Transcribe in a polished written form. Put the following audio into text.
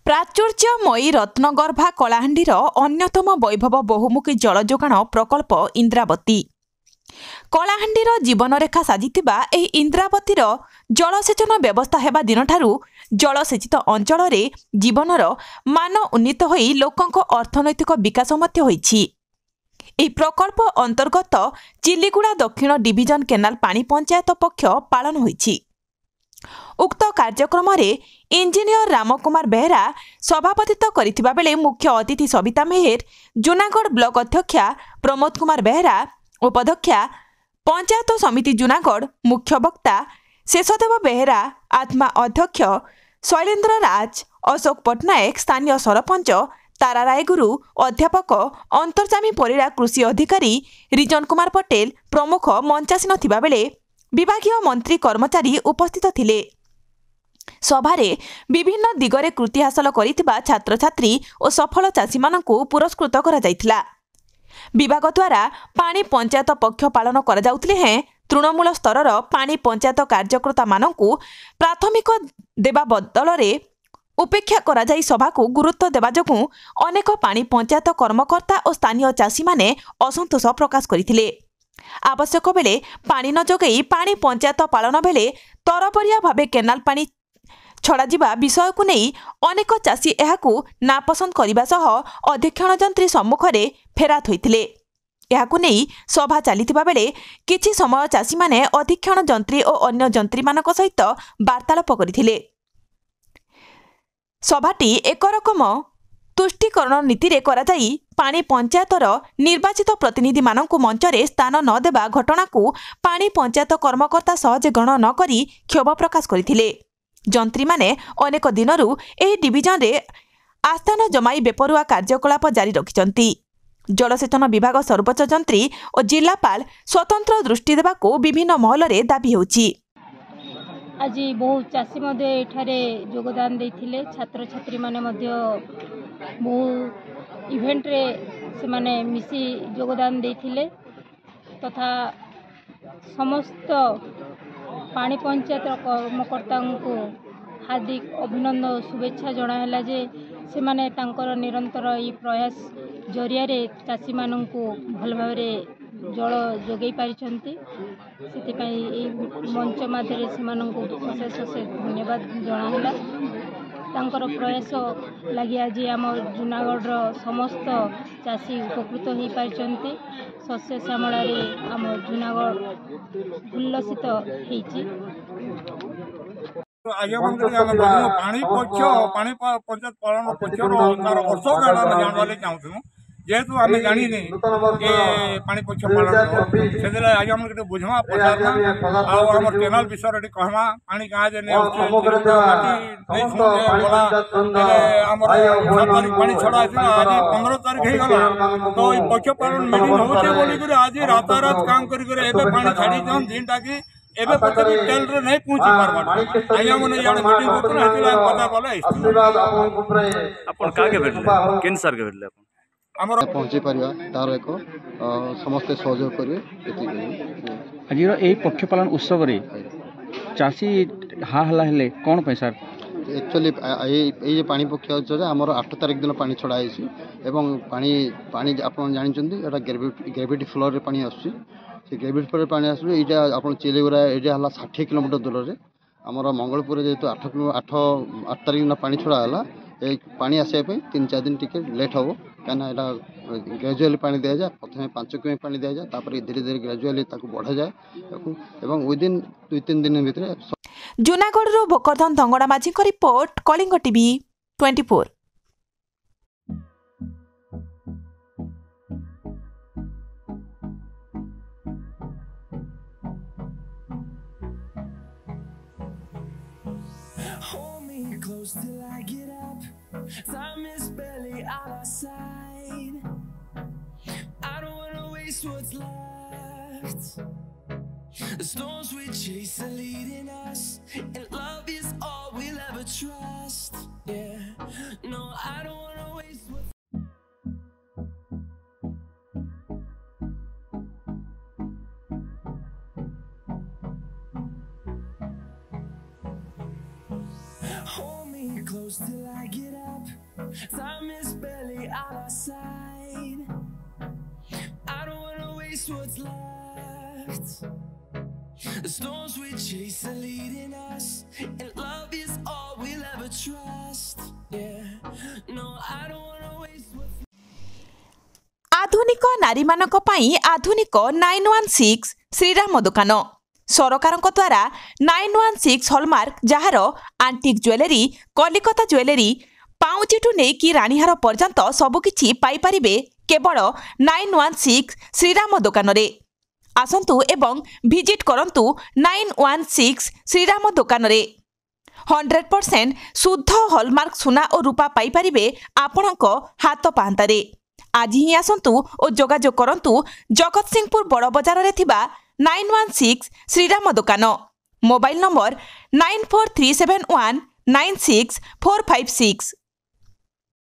ପ୍ରାଚୁର୍ଯ୍ୟମୟୀ ରତ୍ନଗର୍ଭା କଳାହାଣ୍ଡିର ଅନ୍ୟତମ ବୈଭବ ବହୁମୁଖୀ ଜଳ ଯୋଗାଣ ପ୍ରକଳ୍ପ ଇନ୍ଦ୍ରାବତୀ। କଳାହାଣ୍ଡିର ଜୀବନରେଖା ସାଜିଥିବା ଏହି ଇନ୍ଦ୍ରାବତୀର ଜଳସେଚନ ବ୍ୟବସ୍ଥା ହେବା ଦିନଠାରୁ ଜଳସେଚିତ ଅଞ୍ଚଳରେ ଜୀବନର ମାନ ଉନ୍ନୀତ ହୋଇ ଲୋକଙ୍କ ଅର୍ଥନୈତିକ ବିକାଶ ମଧ୍ୟ ହୋଇଛି। ଏହି ପ୍ରକଳ୍ପ ଅନ୍ତର୍ଗତ ଚିଲିଗୁଡ଼ା ଦକ୍ଷିଣ ଡିଭିଜନ କେନାଲ ପାଣି ପଞ୍ଚାୟତ ପକ୍ଷ ପାଳନ ହୋଇଛି। ଉକ୍ତ କାର୍ଯ୍ୟକ୍ରମରେ ଇଞ୍ଜିନିୟର ରାମକୁମାର ବେହେରା ସଭାପତିତ୍ୱ କରିଥିବା ବେଳେ ମୁଖ୍ୟ ଅତିଥି ସବିତା ମେହେର, ଜୁନାଗଡ଼ ବ୍ଲକ ଅଧ୍ୟକ୍ଷା ପ୍ରମୋଦ କୁମାର ବେହେରା, ଉପାଧ୍ୟକ୍ଷା ପଞ୍ଚାୟତ ସମିତି ଜୁନାଗଡ଼, ମୁଖ୍ୟ ବକ୍ତା ଶେଷଦେବ ବେହେରା, ଆତ୍ମା ଅଧ୍ୟକ୍ଷ ଶୈଲେନ୍ଦ୍ର ରାଜ, ଅଶୋକ ପଟ୍ଟନାୟକ, ସ୍ଥାନୀୟ ସରପଞ୍ଚ ତାରା ରାୟଗୁରୁ, ଅଧ୍ୟାପକ ଅନ୍ତର୍ଯାମୀ ପରିଡ଼ା, କୃଷି ଅଧିକାରୀ ରିଜନ କୁମାର ପଟେଲ ପ୍ରମୁଖ ମଞ୍ଚାସୀନ ଥିବାବେଳେ ବିଭାଗୀୟ ମନ୍ତ୍ରୀ କର୍ମଚାରୀ ଉପସ୍ଥିତ ଥିଲେ। ସଭାରେ ବିଭିନ୍ନ ଦିଗରେ କୃତି ହାସଲ କରିଥିବା ଛାତ୍ରଛାତ୍ରୀ ଓ ସଫଳ ଚାଷୀମାନଙ୍କୁ ପୁରସ୍କୃତ କରାଯାଇଥିଲା। ବିଭାଗ ଦ୍ୱାରା ପାଣି ପଞ୍ଚାୟତ ପକ୍ଷ ପାଳନ କରାଯାଉଥିଲେ ହେଁ ତୃଣମୂଳ ସ୍ତରର ପାଣି ପଞ୍ଚାୟତ କାର୍ଯ୍ୟକର୍ତ୍ତାମାନଙ୍କୁ ପ୍ରାଥମିକ ଦେବା ବଦଳରେ ଉପେକ୍ଷା କରାଯାଇ ସଭାକୁ ଗୁରୁତ୍ୱ ଦେବା ଯୋଗୁଁ ଅନେକ ପାଣି ପଞ୍ଚାୟତ କର୍ମକର୍ତ୍ତା ଓ ସ୍ଥାନୀୟ ଚାଷୀମାନେ ଅସନ୍ତୋଷ ପ୍ରକାଶ କରିଥିଲେ। ଆବଶ୍ୟକ ବେଳେ ପାଣି ନ ଯୋଗାଇ ପାଣି ପଞ୍ଚାୟତ ପାଳନ ବେଳେ ତରବରିଆ ଭାବେ କେନାଲ ପାଣି ଛଡ଼ାଯିବା ବିଷୟକୁ ନେଇ ଅନେକ ଚାଷୀ ଏହାକୁ ନାପସନ୍ଦ କରିବା ସହ ଅଧୀକ୍ଷଣ ଯନ୍ତ୍ରୀ ସମ୍ମୁଖରେ ଫେରାଦ ହୋଇଥିଲେ। ଏହାକୁ ନେଇ ସଭା ଚାଲିଥିବା ବେଳେ କିଛି ସମୟ ଚାଷୀମାନେ ଅଧୀକ୍ଷଣ ଯନ୍ତ୍ରୀ ଓ ଅନ୍ୟ ଯନ୍ତ୍ରୀମାନଙ୍କ ସହିତ ବାର୍ତ୍ତାଳାପ କରିଥିଲେ। ସଭାଟି ଏକରକମ ତୁଷ୍ଟିକରଣ ନୀତିରେ କରାଯାଇ ପାଣି ପଞ୍ଚାୟତର ନିର୍ବାଚିତ ପ୍ରତିନିଧିମାନଙ୍କୁ ମଞ୍ଚରେ ସ୍ଥାନ ନ ଦେବା ଘଟଣାକୁ ପାଣି ପଞ୍ଚାୟତ କର୍ମକର୍ତ୍ତା ସହଜେ ଗ୍ରହଣ ନ କରି କ୍ଷୋଭ ପ୍ରକାଶ କରିଥିଲେ। ଯନ୍ତ୍ରୀମାନେ ଅନେକ ଦିନରୁ ଏହି ଡିଭିଜନରେ ଆସ୍ଥାନ ଜମାଇ ବେପରୁଆ କାର୍ଯ୍ୟକଳାପ ଜାରି ରଖିଛନ୍ତି। ଜଳସେଚନ ବିଭାଗ ସର୍ବୋଚ୍ଚ ଯନ୍ତ୍ରୀ ଓ ଜିଲ୍ଲାପାଳ ସ୍ୱତନ୍ତ୍ର ଦୃଷ୍ଟି ଦେବାକୁ ବିଭିନ୍ନ ମହଲରେ ଦାବି ହେଉଛି। ଆଜି ବହୁ ଚାଷୀ ମଧ୍ୟ ଏଠାରେ ଯୋଗଦାନ ଦେଇଥିଲେ। ଛାତ୍ରଛାତ୍ରୀମାନେ ମଧ୍ୟ ବହୁ ଇଭେଣ୍ଟରେ ସେମାନେ ମିଶି ଯୋଗଦାନ ଦେଇଥିଲେ ତଥା ସମସ୍ତ ପାଣି ପଞ୍ଚାୟତ କର୍ମକର୍ତ୍ତାଙ୍କୁ ହାର୍ଦ୍ଦିକ ଅଭିନନ୍ଦନ ଓ ଶୁଭେଚ୍ଛା ଜଣାହେଲା ଯେ ସେମାନେ ତାଙ୍କର ନିରନ୍ତର ଏହି ପ୍ରୟାସ ଜରିଆରେ ଚାଷୀମାନଙ୍କୁ ଭଲ ଭାବରେ ଜଳ ଯୋଗାଇ ପାରିଛନ୍ତି। ସେଥିପାଇଁ ଏହି ମଞ୍ଚ ମାଧ୍ୟମରେ ସେମାନଙ୍କୁ ଅଶେଷ ଅଶେଷ ଧନ୍ୟବାଦ ଜଣାହେଲା। ତାଙ୍କର ପ୍ରୟାସ ଲାଗି ଆଜି ଆମ ଜୁନାଗଡ଼ର ସମସ୍ତ ଚାଷୀ ଉପକୃତ ହୋଇପାରିଛନ୍ତି। ଶସ୍ୟ ଶ୍ୟାମଳାରେ ଆମ ଜୁନାଗଡ଼ ଉଲ୍ଲସିତ ହେଇଛି। ପାଣି ପଞ୍ଚାୟତ ପାଳନ ପକ୍ଷର ତାର ଅର୍ଥ କାଣା ଆମେ ଜାଣିବାରେ ଚାହୁଁଛୁ। ଯେହେତୁ ଆମେ ଜାଣିନି ଏ ପାଣି ପକ୍ଷ ପାଳନ ସେଥିଲାଗି ଆଜି ଆମେ ଟିକେ ବୁଝମା ପଚାରମା ଆଉ ଆମର କେନାଲ ବିଷୟରେ ଟିକେ କହମା। ପାଣି କାଁ ଯେ ନେଇ ଆସୁଛି ଆମର 7 ତାରିଖ ପାଣି ଛଡ଼ା ହେଇଥିଲା, ଆଜି 15 ତାରିଖ ହେଇଗଲା। ତ ଏଇ ପକ୍ଷ ପାଳନ ମିଟିଂ ହଉଛି ବୋଲିକରି ଆଜି ରାତାରାତ କାମ କରିକରି ଏବେ ପାଣି ଛାଡ଼ିଛନ୍ ଯେନ୍ଟାକି ଏବେ ପଛରେ ଟେଲରେ ନାଇଁ ପହଞ୍ଚି ପାରବାର। ଆଜ୍ଞା ମାନେ ଇଆଡ଼େ ମିଟିଂ କରୁଥିଲେ ସେଥିଲାଗି କଥା ବୋଲେ ଆପଣ କାହାକେ ଭେଟିଲେ କେନ୍ ସାର୍କେ ଭେଟିଲେ ଆପଣ ଆମର ପହଞ୍ଚି ପାରିବା ତାର ଏକ ସମସ୍ତେ ସହଯୋଗ କରିବେ। ଆଜିର ଏହି ପକ୍ଷ ପାଳନ ଉତ୍ସବରେ ଚାଷୀ ହା ହେଲା ହେଲେ କ'ଣ ପାଇଁ ସାର୍? एक्चुअली ये पानी पक्ष आमर 8 तारिख दिन पानी छड़ा है एवं पानी पानी आप जानते ग्रेविटी फ्लोर रे पानी आसुची से ग्रेविटी फ्लोर पानी आस आप चिलीगुड़ा एरिया है 60 किलोमीटर दूर से आमर मंगलपुर जेहतु 8 तारिख दिन पानी छड़ा है पानी आसापी 3-4 दिन टिके लेट हम कहीं ग्रेजुअली पानी दि जाए। प्रथम 5 किमी पानी दि जाए तापर धीरे धीरे ग्रेजुअली बढ़ा जाए एवं विदिन 2-3 दिन भितर। ଜୁନାଗଡ଼ରୁ ଭୋକରଧନ ଧଙ୍ଗଡ଼ା ମାଝୀଙ୍କ report, Kalinga TV 24। Hold me close till I get up. Time is barely on our side. I don't wanna waste what's left. The storms we chase are leading us, and love is all we'll ever trust. Yeah, no, I don't wanna waste what's Hold me close till I get up. Time is barely on our side. I don't wanna waste what's left. The storms we chase are leading us, and love is all we'll ever trust. Yeah, no, I don't wanna waste what's ଆଧୁନିକ ନାରୀମାନଙ୍କ ପାଇଁ ଆଧୁନିକ 916 ଶ୍ରୀରାମ ଦୋକାନ ସରକାରଙ୍କ ଦ୍ୱାରା 916 hallmark ଯାହାର antique jewellery Calcutta jewellery ପାଉଁଜିଠୁ ନେଇକି ରାଣୀହାର ପର୍ଯ୍ୟନ୍ତ ସବୁକିଛି ପାଇପାରିବେ କେବଳ 916 ଶ୍ରୀରାମ ଦୋକାନରେ ଆସନ୍ତୁ ଏବଂ ଭିଜିଟ୍ କରନ୍ତୁ 916 ଶ୍ରୀରାମ ଦୋକାନରେ 100% ଶୁଦ୍ଧ ହଲମାର୍କ ସୁନା ଓ ରୂପା ପାଇପାରିବେ ଆପଣଙ୍କ ହାତ ପାହାନ୍ତାରେ ଆଜି ହିଁ ଆସନ୍ତୁ ଓ ଯୋଗାଯୋଗ କରନ୍ତୁ ଜଗତସିଂହପୁର ବଡ଼ ବଜାରରେ ଥିବା 916 ଶ୍ରୀରାମ ଦୋକାନ ମୋବାଇଲ ନମ୍ବର 9437196456